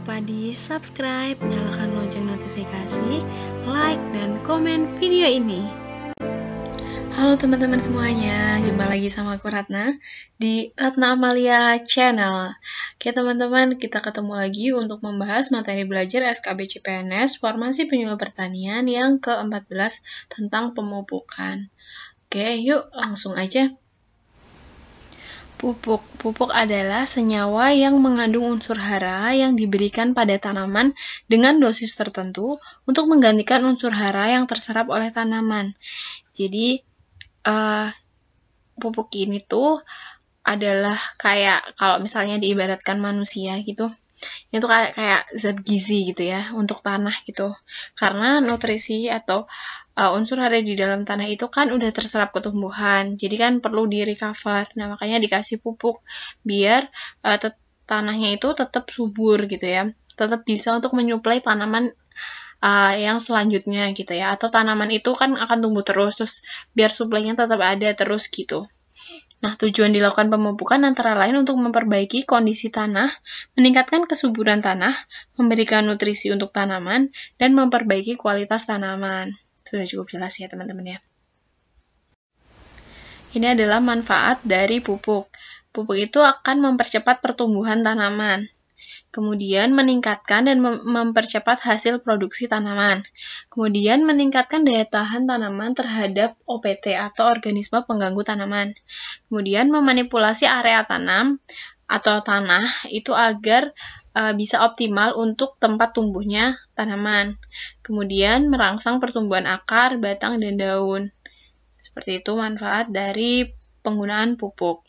lupa di subscribe, nyalakan lonceng notifikasi, like, dan komen video ini. Halo teman-teman semuanya, jumpa lagi sama aku Ratna di Ratna Amalia Channel. Oke teman-teman, kita ketemu lagi untuk membahas materi belajar SKB CPNS Formasi Penyuluh Pertanian yang ke-14 tentang pemupukan. Oke, yuk langsung aja. Pupuk adalah senyawa yang mengandung unsur hara yang diberikan pada tanaman dengan dosis tertentu untuk menggantikan unsur hara yang terserap oleh tanaman. Jadi, pupuk ini tuh adalah kayak, kalau misalnya diibaratkan manusia gitu, itu kayak zat gizi gitu ya, untuk tanah gitu. Karena nutrisi atau unsur hara di dalam tanah itu kan udah terserap ke tumbuhan, jadi kan perlu di-recover. Nah, makanya dikasih pupuk, biar tanahnya itu tetap subur gitu ya, tetap bisa untuk menyuplai tanaman yang selanjutnya gitu ya, atau tanaman itu kan akan tumbuh terus biar suplainya tetap ada terus gitu. Nah, tujuan dilakukan pemupukan antara lain untuk memperbaiki kondisi tanah, meningkatkan kesuburan tanah, memberikan nutrisi untuk tanaman, dan memperbaiki kualitas tanaman. Sudah cukup jelas ya teman-teman ya. Ini adalah manfaat dari pupuk. Pupuk itu akan mempercepat pertumbuhan tanaman. Kemudian meningkatkan dan mempercepat hasil produksi tanaman. Kemudian meningkatkan daya tahan tanaman terhadap OPT atau organisme pengganggu tanaman. Kemudian memanipulasi area tanam atau tanah itu agar bisa optimal untuk tempat tumbuhnya tanaman. Kemudian merangsang pertumbuhan akar, batang, dan daun. Seperti itu manfaat dari penggunaan pupuk.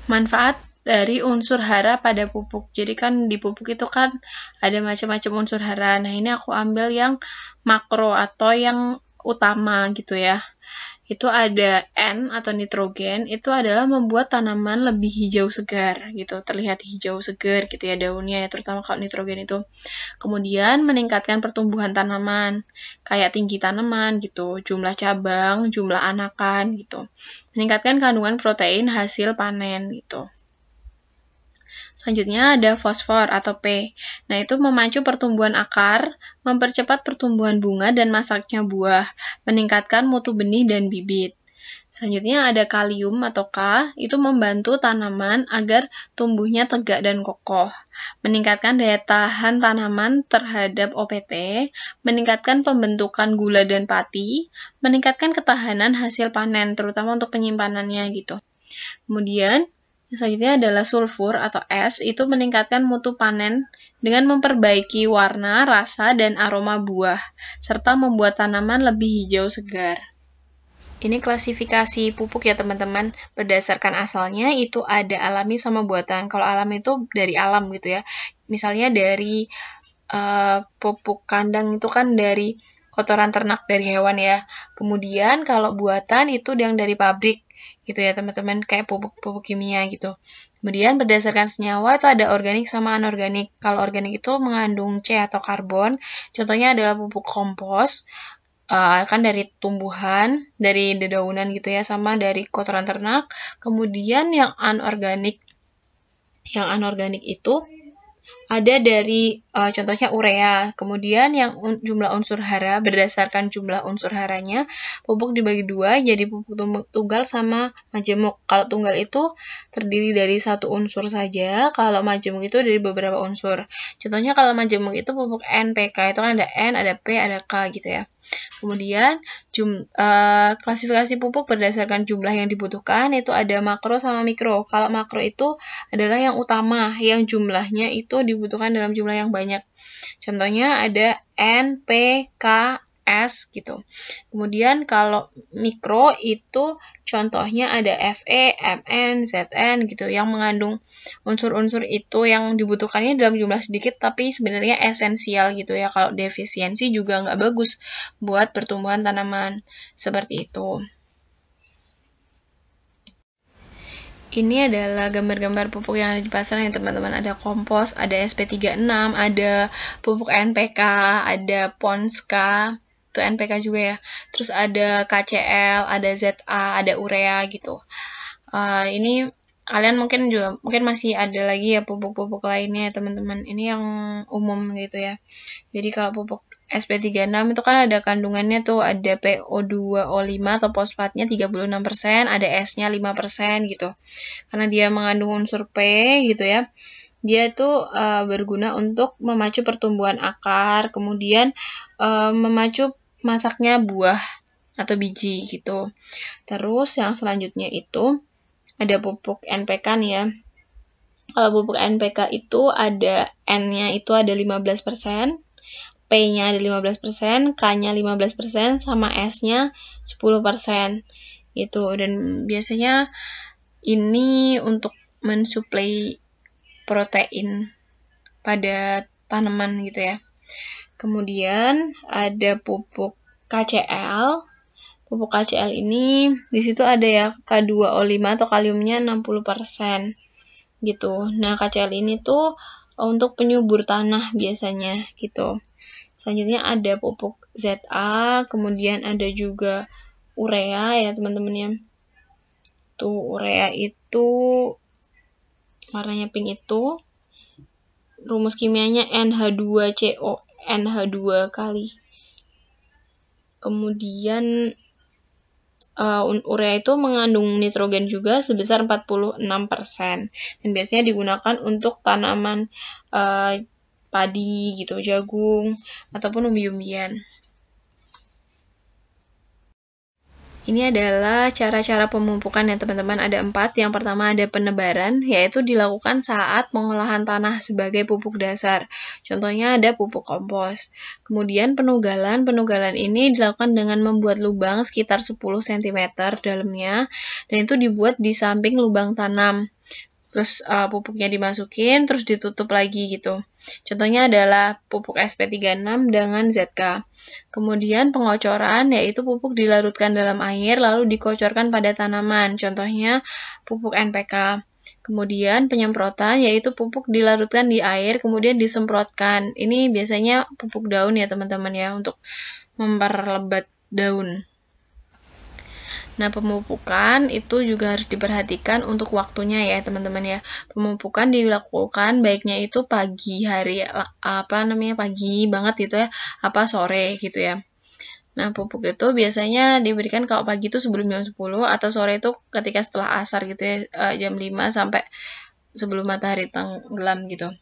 Manfaat dari unsur hara pada pupuk. Jadi kan di pupuk itu kan ada macam-macam unsur hara. Nah, ini aku ambil yang makro atau yang utama gitu ya. Itu ada N atau nitrogen, itu adalah membuat tanaman lebih hijau segar gitu, terlihat hijau segar gitu ya daunnya ya, terutama kalau nitrogen itu. Kemudian meningkatkan pertumbuhan tanaman, kayak tinggi tanaman gitu, jumlah cabang, jumlah anakan gitu. Meningkatkan kandungan protein hasil panen gitu. Selanjutnya ada fosfor atau P. Nah, itu memacu pertumbuhan akar, mempercepat pertumbuhan bunga dan masaknya buah, meningkatkan mutu benih dan bibit. Selanjutnya ada kalium atau K, itu membantu tanaman agar tumbuhnya tegak dan kokoh, meningkatkan daya tahan tanaman terhadap OPT, meningkatkan pembentukan gula dan pati, meningkatkan ketahanan hasil panen, terutama untuk penyimpanannya gitu. Kemudian, selanjutnya adalah sulfur atau S, itu meningkatkan mutu panen dengan memperbaiki warna, rasa, dan aroma buah, serta membuat tanaman lebih hijau segar. Ini klasifikasi pupuk ya teman-teman, berdasarkan asalnya itu ada alami sama buatan. Kalau alami itu dari alam gitu ya, misalnya dari pupuk kandang itu kan dari kotoran ternak, dari hewan ya. Kemudian kalau buatan itu yang dari pabrik gitu ya teman-teman, kayak pupuk kimia gitu. Kemudian berdasarkan senyawa itu ada organik sama anorganik. Kalau organik itu mengandung C atau karbon, contohnya adalah pupuk kompos, kan dari tumbuhan, dari dedaunan gitu ya, sama dari kotoran ternak. Kemudian yang anorganik itu ada dari contohnya urea. Kemudian yang jumlah unsur hara, berdasarkan jumlah unsur haranya, pupuk dibagi dua, jadi pupuk tunggal sama majemuk. Kalau tunggal itu terdiri dari satu unsur saja, kalau majemuk itu dari beberapa unsur. Contohnya kalau majemuk itu pupuk NPK, itu kan ada N, ada P, ada K gitu ya. Kemudian klasifikasi pupuk berdasarkan jumlah yang dibutuhkan, itu ada makro sama mikro. Kalau makro itu adalah yang utama, yang jumlahnya itu dibutuhkan dalam jumlah yang banyak. Contohnya ada N, P, K, S gitu. Kemudian kalau mikro itu contohnya ada Fe, Mn, Zn gitu, yang mengandung unsur-unsur itu yang dibutuhkannya dalam jumlah sedikit tapi sebenarnya esensial gitu ya. Kalau defisiensi juga nggak bagus buat pertumbuhan tanaman. Seperti itu. Ini adalah gambar-gambar pupuk yang ada di pasaran ya teman-teman. Ada kompos, ada SP36, ada pupuk NPK, ada Ponska, itu NPK juga ya. Terus ada KCL, ada ZA, ada urea gitu. Ini kalian mungkin masih ada lagi ya pupuk-pupuk lainnya ya teman-teman. Ini yang umum gitu ya. Jadi kalau pupuk SP36 itu kan ada kandungannya tuh, ada PO2O5 atau fosfatnya 36%, ada S-nya 5% gitu. Karena dia mengandung unsur P gitu ya. Dia itu berguna untuk memacu pertumbuhan akar, kemudian memacu masaknya buah atau biji gitu. Terus yang selanjutnya itu ada pupuk NPK nih ya. Kalau pupuk NPK itu ada N-nya itu ada 15%, P-nya ada 15%, K-nya 15%, sama S-nya 10%. Gitu. Dan biasanya ini untuk mensuplai protein pada tanaman gitu ya. Kemudian ada pupuk KCl. Pupuk KCl ini di situ ada ya K2O5 atau kaliumnya 60% gitu. Nah, KCl ini tuh untuk penyubur tanah biasanya gitu. Selanjutnya ada pupuk ZA, kemudian ada juga urea ya teman-teman ya. Tuh urea itu warnanya pink itu. Rumus kimianya NH2CO, NH2 kali. Kemudian urea itu mengandung nitrogen juga sebesar 46%. Dan biasanya digunakan untuk tanaman padi gitu, jagung, ataupun umbi-umbian. Ini adalah cara-cara pemupukan ya teman-teman, ada 4. Yang pertama ada penebaran, yaitu dilakukan saat pengolahan tanah sebagai pupuk dasar. Contohnya ada pupuk kompos. Kemudian penugalan ini dilakukan dengan membuat lubang sekitar 10 cm dalamnya, dan itu dibuat di samping lubang tanam. Terus pupuknya dimasukin, terus ditutup lagi gitu. Contohnya adalah pupuk SP36 dengan ZK. Kemudian pengocoran, yaitu pupuk dilarutkan dalam air lalu dikocorkan pada tanaman. Contohnya pupuk NPK. Kemudian penyemprotan, yaitu pupuk dilarutkan di air kemudian disemprotkan. Ini biasanya pupuk daun ya teman-teman ya, untuk memperlebat daun. Nah, pemupukan itu juga harus diperhatikan untuk waktunya ya, teman-teman ya. Pemupukan dilakukan baiknya itu pagi hari, pagi banget gitu ya, sore gitu ya. Nah, pupuk itu biasanya diberikan kalau pagi itu sebelum jam 10 atau sore itu ketika setelah asar gitu ya, jam 5 sampai sebelum matahari tenggelam gitu.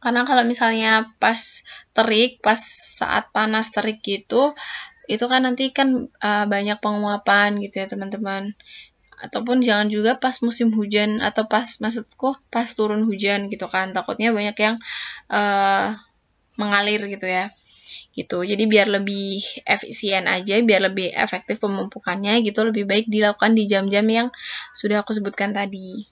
Karena kalau misalnya pas terik, pas saat panas terik gitu, itu kan nanti kan banyak penguapan gitu ya teman-teman. Ataupun jangan juga pas musim hujan atau pas turun hujan gitu kan, takutnya banyak yang mengalir gitu ya. Gitu. Jadi biar lebih efisien aja, biar lebih efektif pemupukannya gitu, lebih baik dilakukan di jam-jam yang sudah aku sebutkan tadi.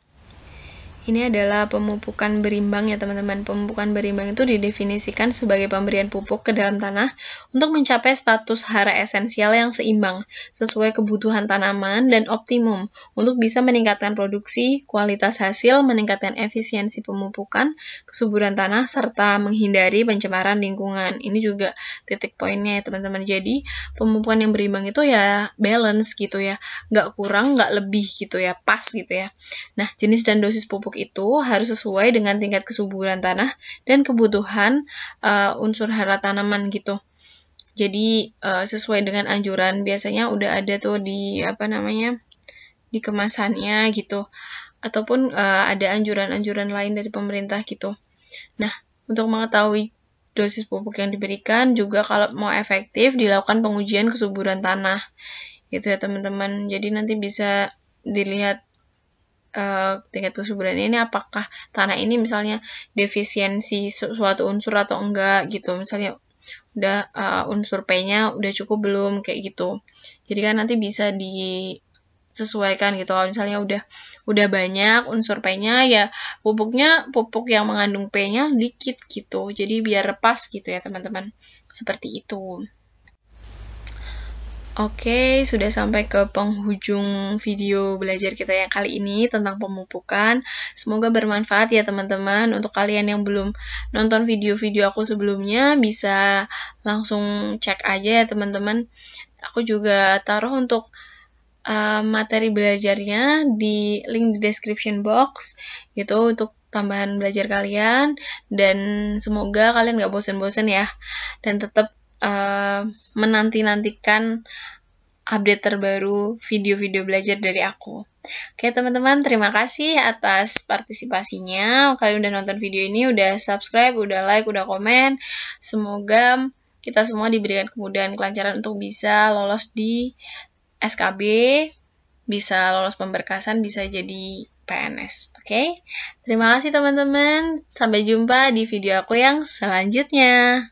Ini adalah pemupukan berimbang ya teman-teman. Pemupukan berimbang itu didefinisikan sebagai pemberian pupuk ke dalam tanah untuk mencapai status hara esensial yang seimbang, sesuai kebutuhan tanaman dan optimum, untuk bisa meningkatkan produksi, kualitas hasil, meningkatkan efisiensi pemupukan, kesuburan tanah, serta menghindari pencemaran lingkungan. Ini juga titik poinnya ya teman-teman. Jadi pemupukan yang berimbang itu ya balance gitu ya, nggak kurang, nggak lebih gitu ya, pas gitu ya. Nah, jenis dan dosis pupuk itu harus sesuai dengan tingkat kesuburan tanah dan kebutuhan unsur hara tanaman gitu. Jadi sesuai dengan anjuran, biasanya udah ada tuh di di kemasannya gitu, ataupun ada anjuran-anjuran lain dari pemerintah gitu. Nah, untuk mengetahui dosis pupuk yang diberikan juga kalau mau efektif dilakukan pengujian kesuburan tanah gitu ya teman-teman. Jadi nanti bisa dilihat tingkat kesuburan ini, apakah tanah ini misalnya defisiensi suatu unsur atau enggak gitu. Misalnya udah unsur P-nya udah cukup belum, kayak gitu. Jadi kan nanti bisa disesuaikan gitu. Kalau misalnya udah banyak unsur P-nya, ya pupuknya pupuk yang mengandung P-nya dikit gitu. Jadi biar pas gitu ya teman-teman. Seperti itu. Oke, sudah sampai ke penghujung video belajar kita yang kali ini tentang pemupukan. Semoga bermanfaat ya teman-teman. Untuk kalian yang belum nonton video-video aku sebelumnya, bisa langsung cek aja ya teman-teman. Aku juga taruh untuk materi belajarnya di link di description box gitu untuk tambahan belajar kalian, dan semoga kalian gak bosen-bosen ya, dan tetap menanti-nantikan update terbaru video-video belajar dari aku. Oke teman-teman, terima kasih atas partisipasinya. Kalian udah nonton video ini, udah subscribe, udah like, udah komen. Semoga kita semua diberikan kemudahan kelancaran untuk bisa lolos di SKB, bisa lolos pemberkasan, bisa jadi PNS. Oke? Terima kasih teman-teman. Sampai jumpa di video aku yang selanjutnya.